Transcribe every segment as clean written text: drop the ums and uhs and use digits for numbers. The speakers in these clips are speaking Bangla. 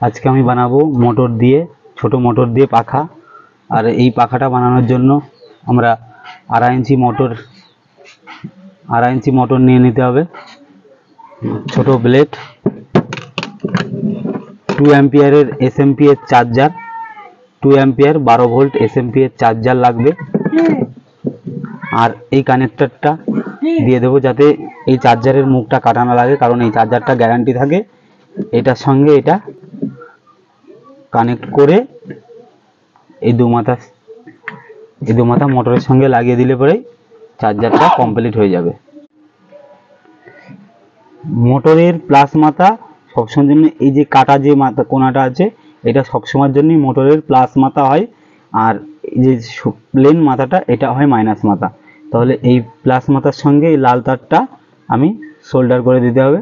আজকে আমি বানাবো মোটর দিয়ে, ছোট মোটর দিয়ে পাখা। আর এই পাখাটা বানানোর জন্য আমরা 2.5 ইঞ্চি মোটর নিয়ে নিতে হবে, ছোট ব্লেড, 2 অ্যাম্পিয়ারের এসএমপি এর চার্জার, 2 অ্যাম্পিয়ার 12 ভোল্ট এসএমপি এর চার্জার লাগবে। আর এই কানেক্টরটা দিয়ে দেবো যাতে এই চার্জারের মুখটা কাটা না লাগে, কারণ এই চার্জারটা গ্যারান্টি থাকে। এটার সঙ্গে এটা কানেক্ট করে এই দু মাথা মোটরের সঙ্গে লাগিয়ে দিলে পরেই চার্জারটা কমপ্লিট হয়ে যাবে। মোটরের প্লাস মাথা সবসময়ের জন্য, এই যে কাটা যে মাথা কোনাটা আছে, এটা সবসময়ের জন্যই মোটরের প্লাস মাথা হয়। আর এই যে প্লেন মাথাটা, এটা হয় মাইনাস মাথা। তাহলে এই প্লাস মাথার সঙ্গে এই লাল তারটা আমি সোল্ডার করে দিতে হবে।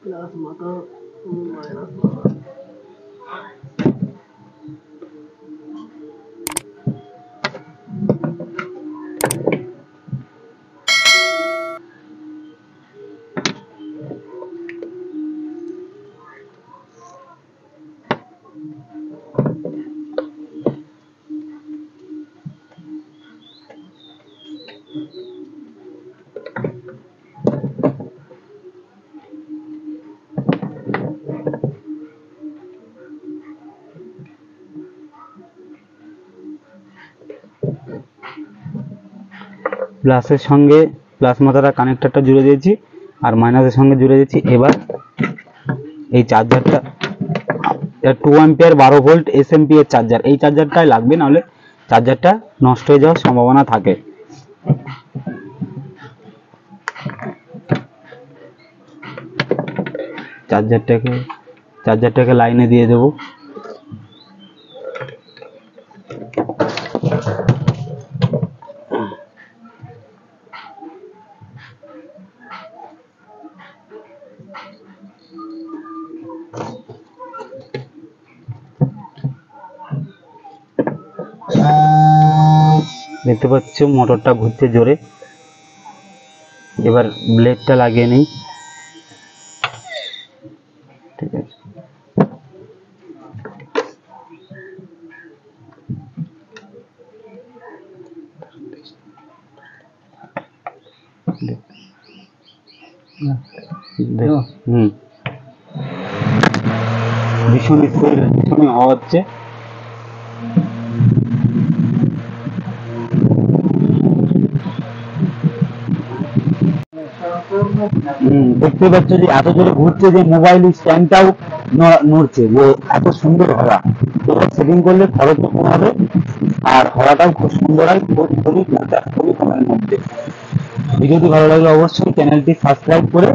প্লাস মাথা মাইনাস মাথা প্লাসের সঙ্গে প্লাস মাথাটা কানেক্টরটা জুড়ে দিয়েছি, আর মাইনাসের সঙ্গে জুড়ে দিয়েছি। এবার এই চার্জারটা 2 অ্যাম্পিয়ার 12 ভোল্ট এসএমপি এর চার্জার, এই চার্জারটাই লাগবে, নাহলে চার্জারটা নষ্ট হয়ে যাওয়ার সম্ভাবনা থাকে। চার্জারটাকে লাইনে দিয়ে দেবো। দেখতে পাচ্ছ মোটরটা ঘুরছে জোরে। এবার ব্লেডটা লাগিয়ে নিই। ঠিক আছে, ভীষণ স্পিড হওয়া হচ্ছে। দেখতে পাচ্ছ যে এত জোরে ঘুরছে যে মোবাইল স্ট্যান্ডটাও নড়ছে, যে এত সুন্দর হওয়া। এটা সেটিং করলে খরচও কম হবে, আর হওয়াটাও খুব সুন্দর হয়, খুবই কমের মধ্যে। ভিডিওটি ভালো লাগলে অবশ্যই চ্যানেলটি সাবস্ক্রাইব করে